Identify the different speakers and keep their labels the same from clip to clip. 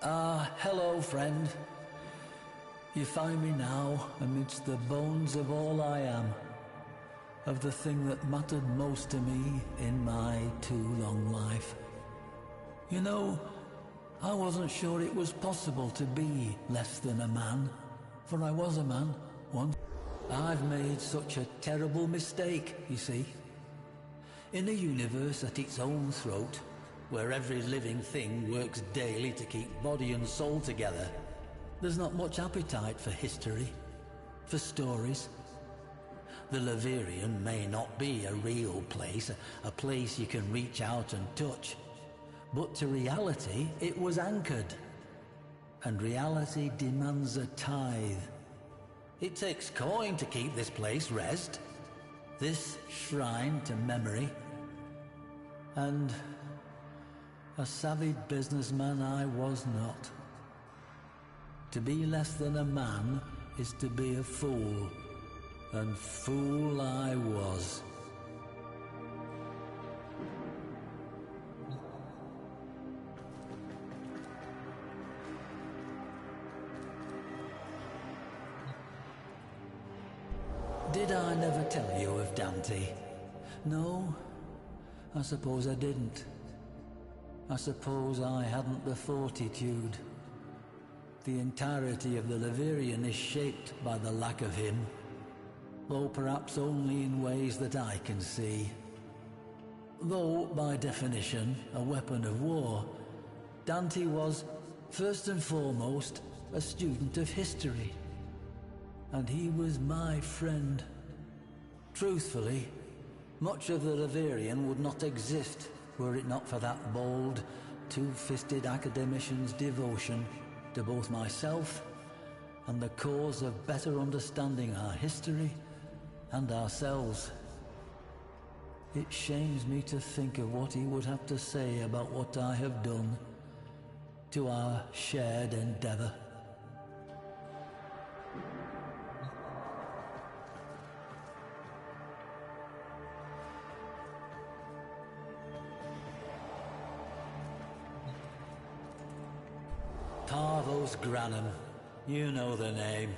Speaker 1: Hello, friend. You find me now amidst the bones of all I am, of the thing that mattered most to me in my too long life. You know, I wasn't sure it was possible to be less than a man, for I was a man once. I've made such a terrible mistake, you see. In a universe at its own throat, where every living thing works daily to keep body and soul together, there's not much appetite for history, for stories. The Laverian may not be a real place, a place you can reach out and touch, but to reality it was anchored, and reality demands a tithe. It takes coin to keep this place rest, this shrine to memory, and a savvy businessman I was not. To be less than a man is to be a fool, and fool I was. Did I never tell you of Dante? No, I suppose I didn't. I suppose I hadn't the fortitude. The entirety of the Laverian is shaped by the lack of him, though perhaps only in ways that I can see. Though, by definition, a weapon of war, Dante was, first and foremost, a student of history. And he was my friend. Truthfully, much of the Laverian would not exist were it not for that bold, two-fisted academician's devotion to both myself and the cause of better understanding our history and ourselves. It shames me to think of what he would have to say about what I have done to our shared endeavor. Parvos Granum, you know the name.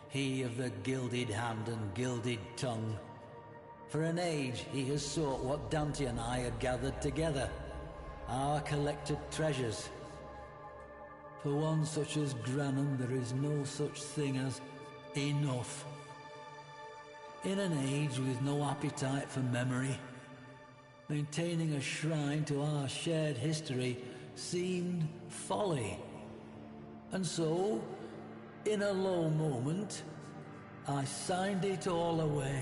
Speaker 1: He of the gilded hand and gilded tongue. For an age he has sought what Dante and I had gathered together, our collected treasures. For one such as Granum there is no such thing as enough. In an age with no appetite for memory, maintaining a shrine to our shared history seemed folly. And so, in a low moment, I signed it all away.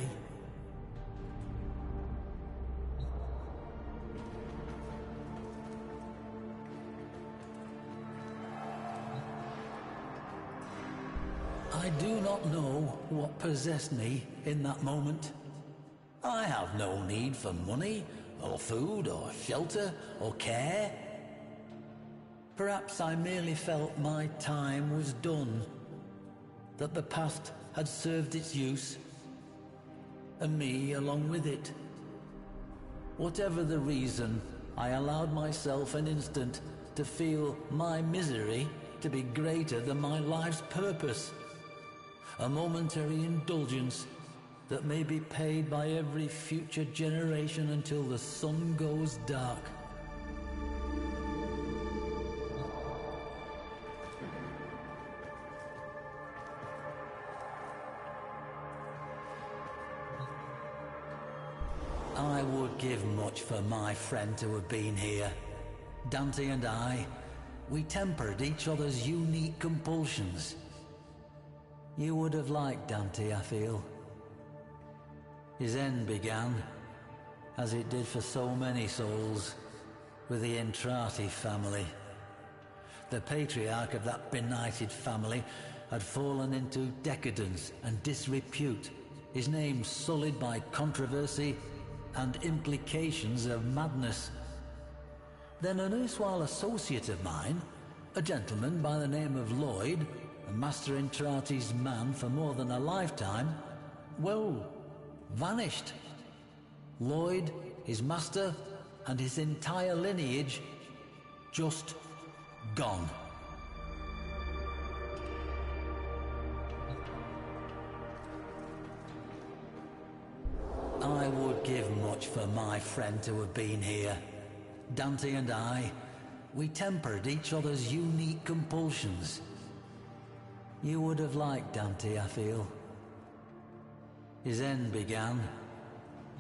Speaker 1: I do not know what possessed me in that moment. I have no need for money, or food, or shelter, or care. Perhaps I merely felt my time was done, that the past had served its use, and me along with it. Whatever the reason, I allowed myself an instant to feel my misery to be greater than my life's purpose, a momentary indulgence that may be paid by every future generation until the sun goes dark. I would give much for my friend to have been here. Dante and I, we tempered each other's unique compulsions. You would have liked Dante, I feel. His end began, as it did for so many souls, with the Entrati family. The patriarch of that benighted family had fallen into decadence and disrepute, his name sullied by controversy and implications of madness. Then an erstwhile associate of mine, a gentleman by the name of Lloyd, a Master Entrati's man for more than a lifetime, well, vanished. Lloyd, his master, and his entire lineage just gone. for my friend to have been here. Dante and I, we tempered each other's unique compulsions. You would have liked Dante, I feel. His end began,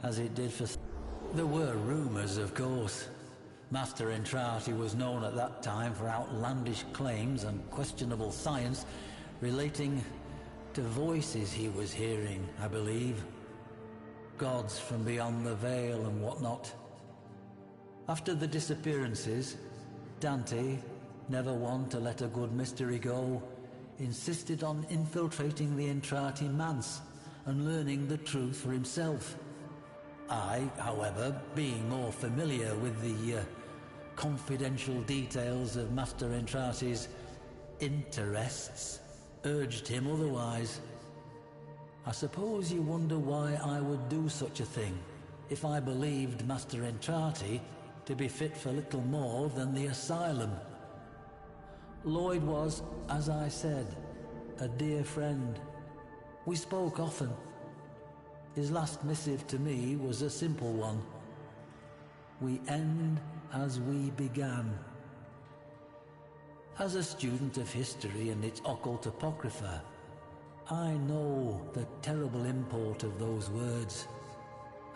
Speaker 1: as it did for... There were rumours, of course. Master Entrati was known at that time for outlandish claims and questionable science relating to voices he was hearing, I believe. Gods from beyond the veil and whatnot. After the disappearances, Dante, never one to let a good mystery go, insisted on infiltrating the Entrati manse and learning the truth for himself. I, however, being more familiar with the confidential details of Master Entrati's interests, urged him otherwise. I suppose you wonder why I would do such a thing, if I believed Master Entrati to be fit for little more than the asylum. Lloyd was, as I said, a dear friend. We spoke often. His last missive to me was a simple one. We end as we began. As a student of history and its occult apocrypha, I know the terrible import of those words,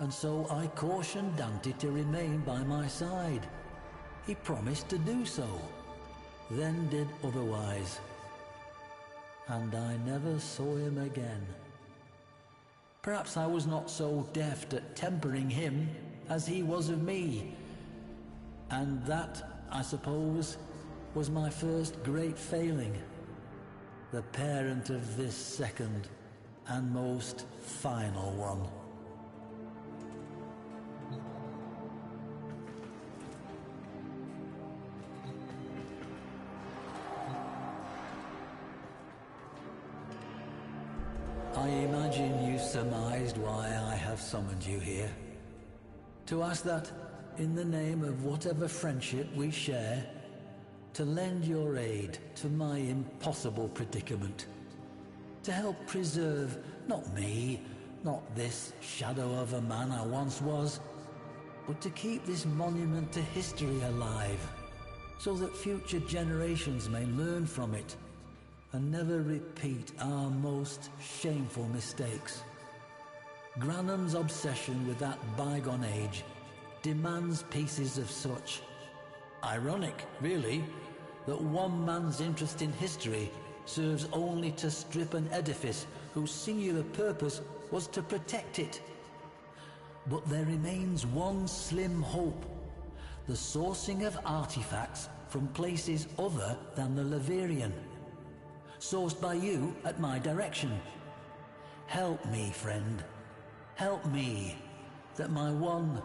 Speaker 1: and so I cautioned Dante to remain by my side. He promised to do so, then did otherwise, and I never saw him again. Perhaps I was not so deft at tempering him as he was of me, and that, I suppose, was my first great failing, the parent of this second and most final one. I imagine you surmised why I have summoned you here. To ask that, in the name of whatever friendship we share, to lend your aid to my impossible predicament. To help preserve, not me, not this shadow of a man I once was, but to keep this monument to history alive, so that future generations may learn from it and never repeat our most shameful mistakes. Granham's obsession with that bygone age demands pieces of such. Ironic, really, that one man's interest in history serves only to strip an edifice whose singular purpose was to protect it. But there remains one slim hope: the sourcing of artifacts from places other than the Laverian, sourced by you at my direction. Help me, friend. Help me, that my one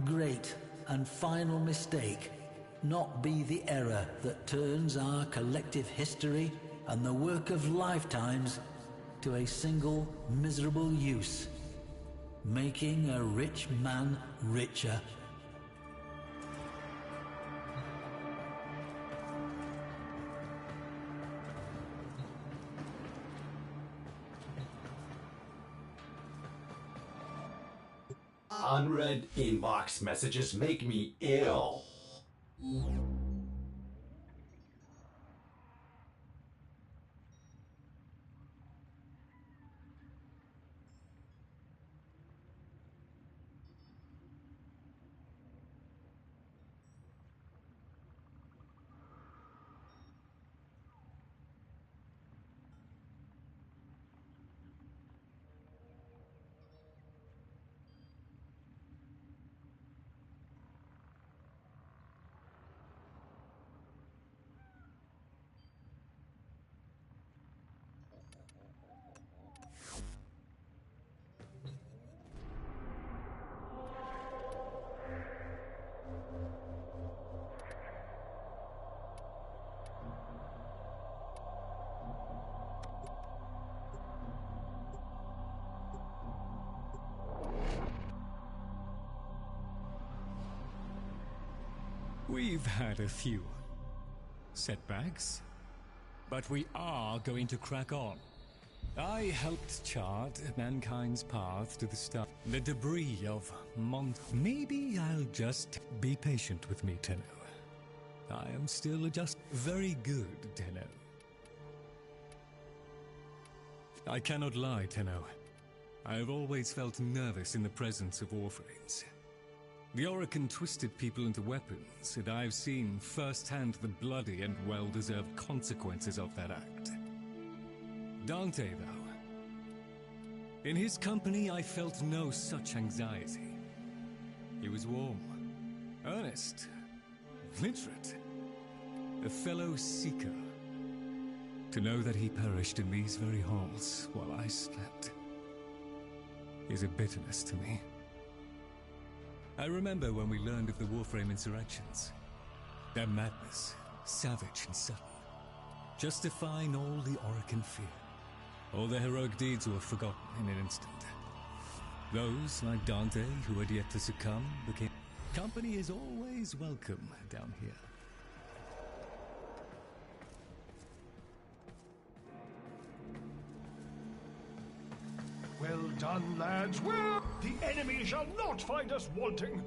Speaker 1: great and final mistake not be the error that turns our collective history and the work of lifetimes to a single miserable use, making a rich man richer.
Speaker 2: Unread inbox messages make me ill.
Speaker 3: We've had a few setbacks, but we are going to crack on. I helped chart mankind's path to the start. The debris of Maybe I'll just be patient with me, Tenno. I am still just very good, Tenno. I cannot lie, Tenno. I have always felt nervous in the presence of Warframes. The Orokin twisted people into weapons, and I've seen firsthand the bloody and well-deserved consequences of that act. Dante, though. In his company, I felt no such anxiety. He was warm, earnest, literate, a fellow seeker. To know that he perished in these very halls while I slept is a bitterness to me. I remember when we learned of the Warframe insurrections. Their madness, savage and sudden, justifying all the Orokin fear. All their heroic deeds were forgotten in an instant. Those, like Dante, who had yet to succumb, became... Company is always welcome down here.
Speaker 4: Well done, lads. Well, the enemy shall not find us wanting.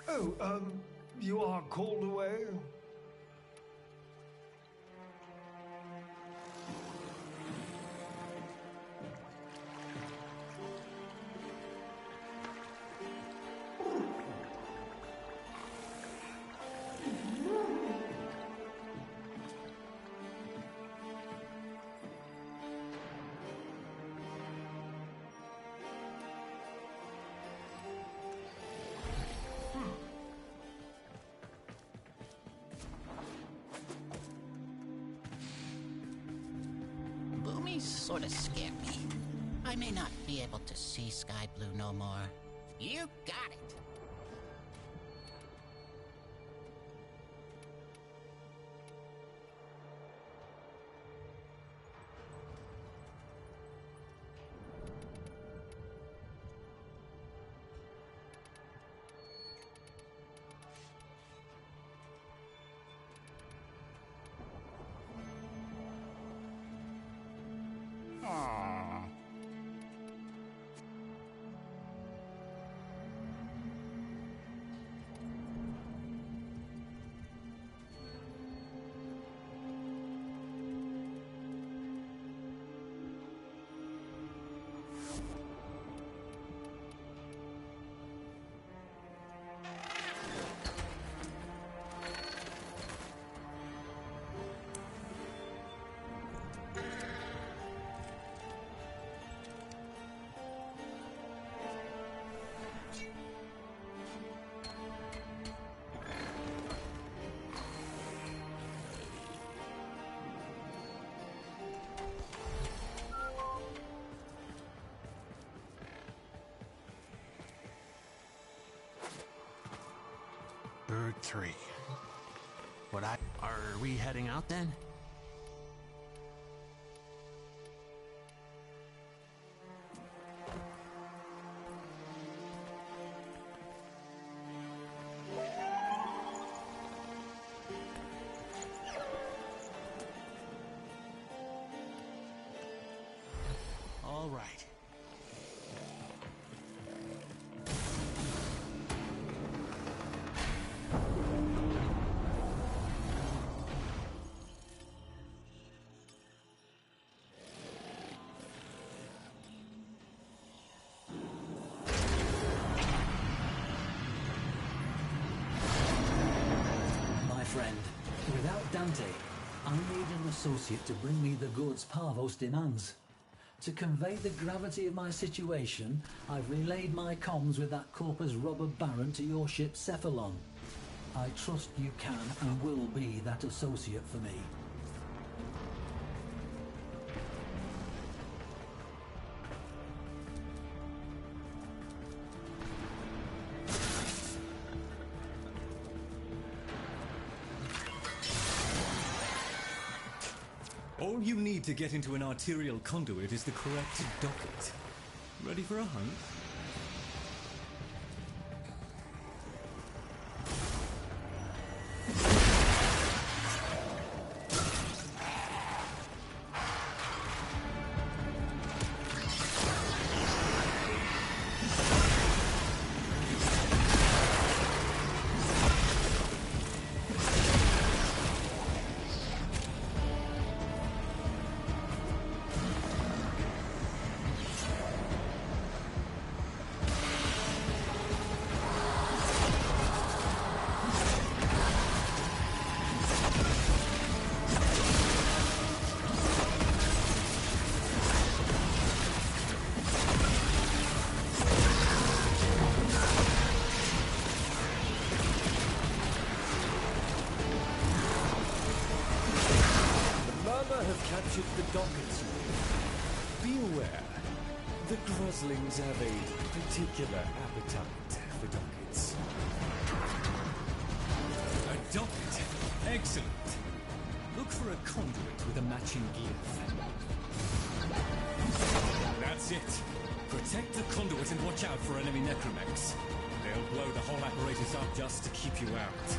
Speaker 4: Oh, you are called away?
Speaker 5: Sort of scared me. I may not be able to see sky blue no more. You got it.
Speaker 6: Bird 3. Are we heading out then? All right.
Speaker 1: Friend, without Dante, I need an associate to bring me the goods Parvos demands. To convey the gravity of my situation, I've relayed my comms with that Corpus robber baron to your ship Cephalon. I trust you can and will be that associate for me.
Speaker 3: All you need to get into an arterial conduit is the correct docket. Ready for a hunt? captured the dockets. Be aware, the Groslings have a particular appetite for dockets. A docket? Excellent. Look for a conduit with a matching glyph. That's it. Protect the conduit and watch out for enemy necromechs. They'll blow the whole apparatus up just to keep you out.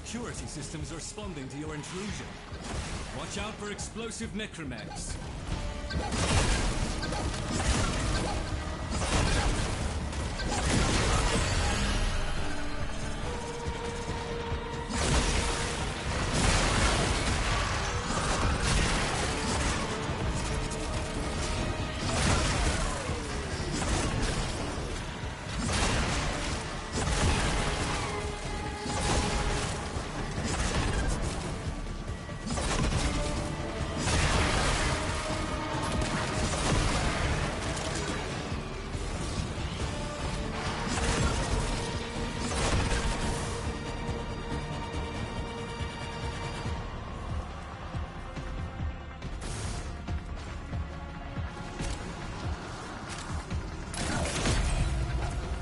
Speaker 3: Security systems are responding to your intrusion. Watch out for explosive necromechs.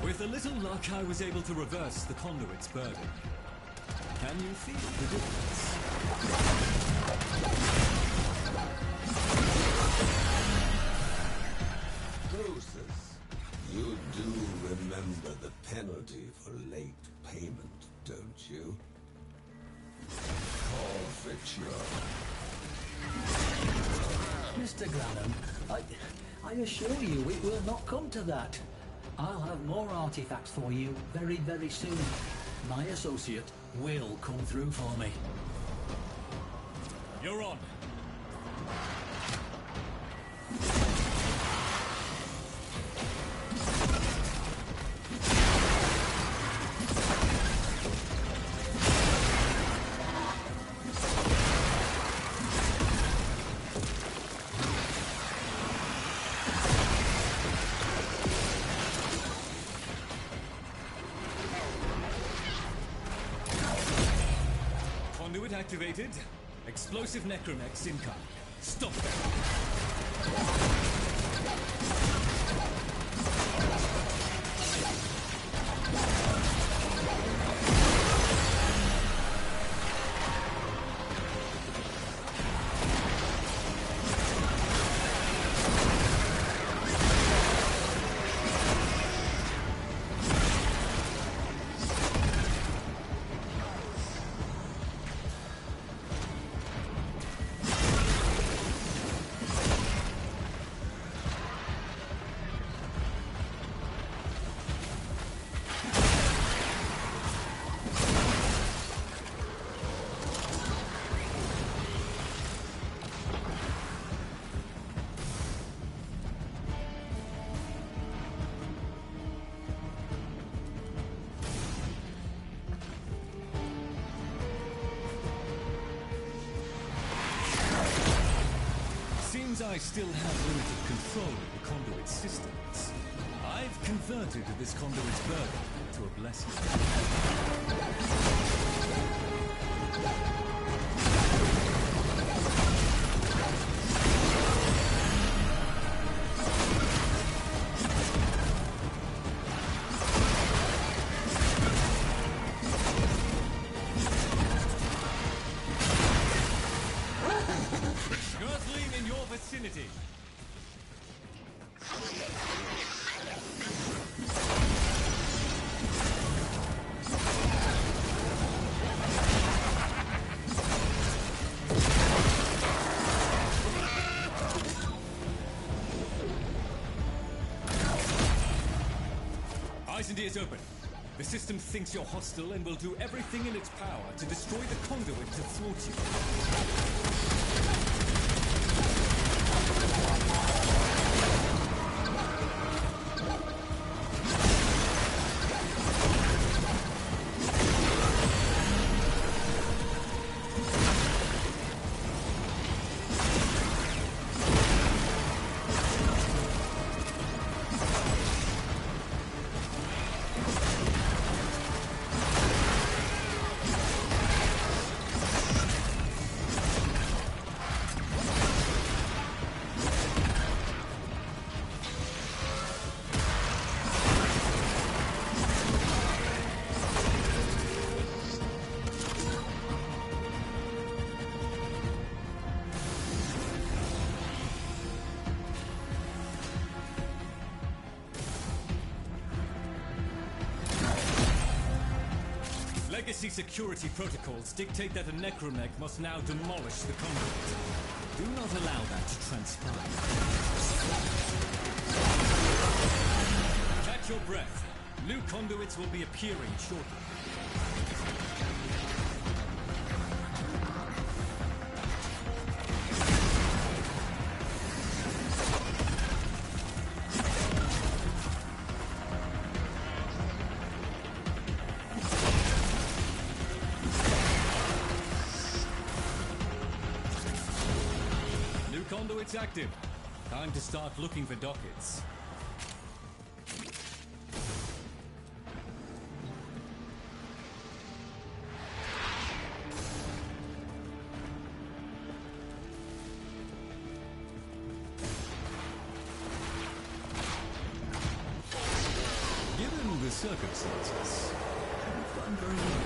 Speaker 3: With a little luck, I was able to reverse the conduit's burden. Can you feel the difference?
Speaker 7: Croesus, you do remember the penalty for late payment, don't you? Forfeiture.
Speaker 1: Mr. Granham, I assure you it will not come to that. I'll have more artifacts for you very, very soon. My associate will come through for me.
Speaker 3: You're on. activated. Explosive necromechs incoming. Stop them. I still have limited control of the conduit systems. I've converted this conduit's burden into a blessing. Vicinity. Eyes and ears open. The system thinks you're hostile and will do everything in its power to destroy the conduit to thwart you. Legacy security protocols dictate that a necromech must now demolish the conduit. Do not allow that to transpire. Catch your breath. New conduits will be appearing shortly. Conduit's active. Time to start looking for dockets. Given the circumstances, I haven't done very well.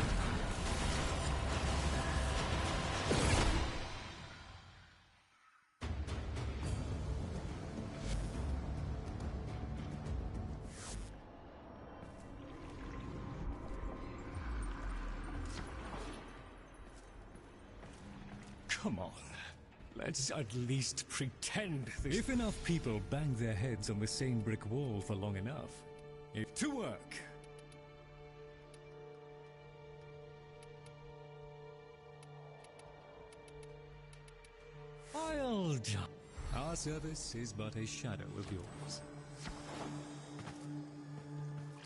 Speaker 3: Come on. Let's at least pretend this. If enough people bang their heads on the same brick wall for long enough, to work. I'll jump. Our service is but a shadow of yours.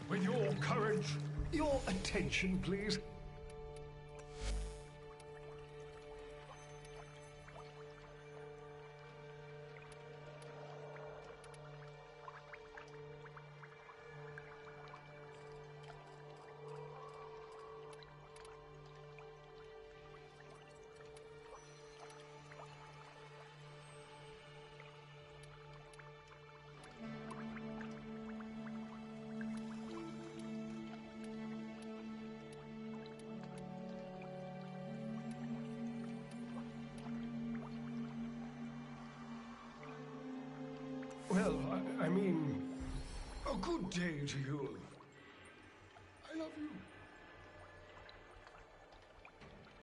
Speaker 4: With your courage, your attention, please. mean, a good day to you.